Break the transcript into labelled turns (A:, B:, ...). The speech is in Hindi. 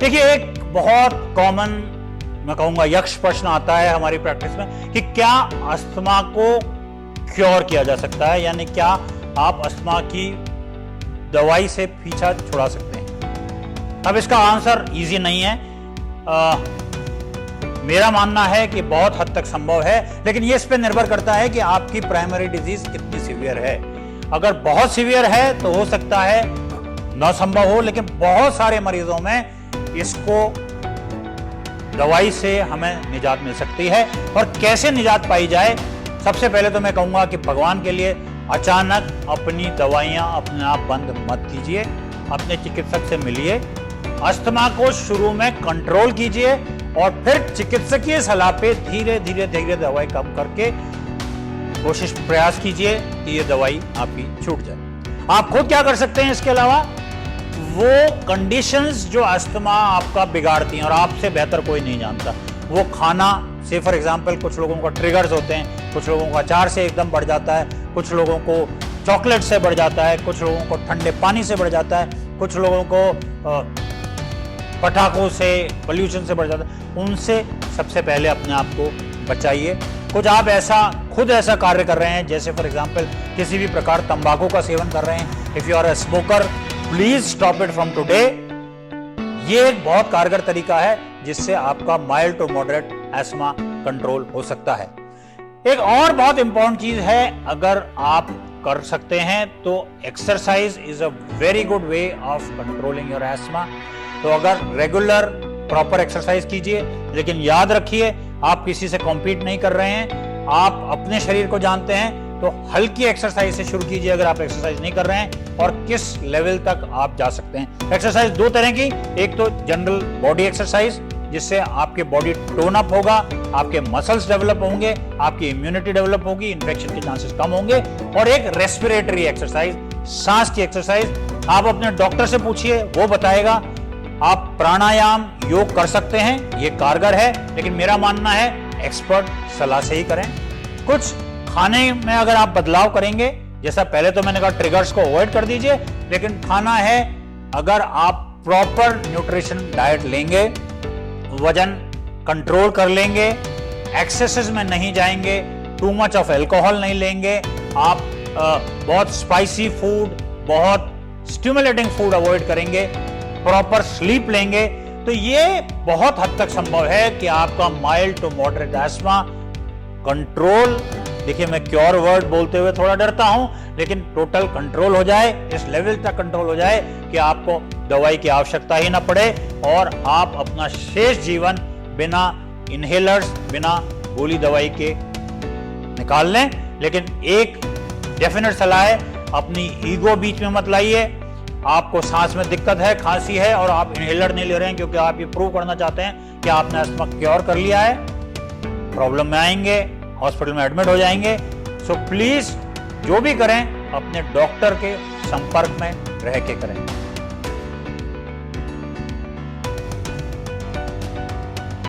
A: देखिए, एक बहुत कॉमन मैं कहूंगा यक्ष प्रश्न आता है हमारी प्रैक्टिस में कि क्या अस्थमा को क्योर किया जा सकता है, यानी क्या आप अस्थमा की दवाई से पीछा छुड़ा सकते हैं। अब इसका आंसर इजी नहीं है। मेरा मानना है कि बहुत हद तक संभव है, लेकिन ये इस पर निर्भर करता है कि आपकी प्राइमरी डिजीज कितनी सीवियर है। अगर बहुत सीवियर है तो हो सकता है न संभव हो, लेकिन बहुत सारे मरीजों में इसको दवाई से हमें निजात मिल सकती है। और कैसे निजात पाई जाए, सबसे पहले तो मैं कहूंगा कि भगवान के लिए अचानक अपनी दवाइयां अपने आप बंद मत कीजिए, अपने चिकित्सक से मिलिए, अस्थमा को शुरू में कंट्रोल कीजिए और फिर चिकित्सकीय सलाह पे धीरे धीरे धीरे दवाई कम करके कोशिश प्रयास कीजिए कि ये दवाई आपकी छूट जाए। आप खुद क्या कर सकते हैं इसके अलावा, वो कंडीशंस जो अस्थमा आपका बिगाड़ती हैं और आपसे बेहतर कोई नहीं जानता, वो खाना से फॉर एग्जांपल कुछ लोगों का ट्रिगर्स होते हैं, कुछ लोगों का अचार से एकदम बढ़ जाता है, कुछ लोगों को चॉकलेट से बढ़ जाता है, कुछ लोगों को ठंडे पानी से बढ़ जाता है, कुछ लोगों को पटाखों से पोल्यूशन से बढ़ जाता है। उनसे सबसे पहले अपने आप को बचाइए। कुछ आप खुद ऐसा कार्य कर रहे हैं, जैसे फॉर एग्जांपल किसी भी प्रकार तंबाकू का सेवन कर रहे हैं, if you are a smoker please stop it from today. ये एक बहुत कारगर तरीका है जिससे आपका mild to moderate asthma control हो सकता है। एक और बहुत इंपॉर्टेंट चीज है, अगर आप कर सकते हैं तो exercise is a very good way of controlling your ESMA. तो अगर रेगुलर प्रॉपर एक्सरसाइज कीजिए, लेकिन याद रखिए आप किसी से कॉम्पीट नहीं कर रहे हैं, आप अपने शरीर को जानते हैं, तो हल्की एक्सरसाइज से शुरू कीजिए अगर आप एक्सरसाइज नहीं कर रहे हैं, और किस लेवल तक आप जा सकते हैं। एक्सरसाइज दो तरह की, एक तो जनरल बॉडी एक्सरसाइज जिससे आपके बॉडी टोन अप होगा, आपके मसल्स डेवलप होंगे, आपकी इम्यूनिटी डेवलप होगी, इन्फेक्शन के चांसेस कम होंगे, और एक रेस्पिरेटरी एक्सरसाइज, सांस की एक्सरसाइज। आप अपने डॉक्टर से पूछिए, वो बताएगा। आप प्राणायाम योग कर सकते हैं, ये कारगर है, लेकिन मेरा मानना है एक्सपर्ट सलाह से ही करें। कुछ खाने में अगर आप बदलाव करेंगे, जैसा पहले तो मैंने कहा ट्रिगर्स को अवॉइड कर दीजिए, लेकिन खाना है अगर आप प्रॉपर न्यूट्रिशन डाइट लेंगे, वजन कंट्रोल कर लेंगे, एक्सेसेस में नहीं जाएंगे, टू मच ऑफ एल्कोहल नहीं लेंगे, आप बहुत स्पाइसी फूड, बहुत स्टिमुलेटिंग फूड अवॉइड करेंगे, प्रॉपर स्लीप लेंगे, तो ये बहुत हद तक संभव है कि आपका mild to moderate asthma control, देखिए मैं क्योर वर्ड बोलते हुए थोड़ा डरता हूं, लेकिन टोटल कंट्रोल हो जाए, इस लेवल तक कंट्रोल हो जाए कि आपको दवाई की आवश्यकता ही ना पड़े और आप अपना शेष जीवन बिना इनहेलर्स, बिना गोली दवाई के निकाल लें। लेकिन एक डेफिनेट सलाह है, अपनी ईगो बीच में मत लाइए। आपको सांस में दिक्कत है, खांसी है, और आप इनहेलर नहीं ले रहे हैं क्योंकि आप ये प्रूव करना चाहते हैं कि आपने अस्थमा क्योर कर लिया है, प्रॉब्लम में आएंगे, हॉस्पिटल में एडमिट हो जाएंगे। सो प्लीज जो भी करें अपने डॉक्टर के संपर्क में रह के करें।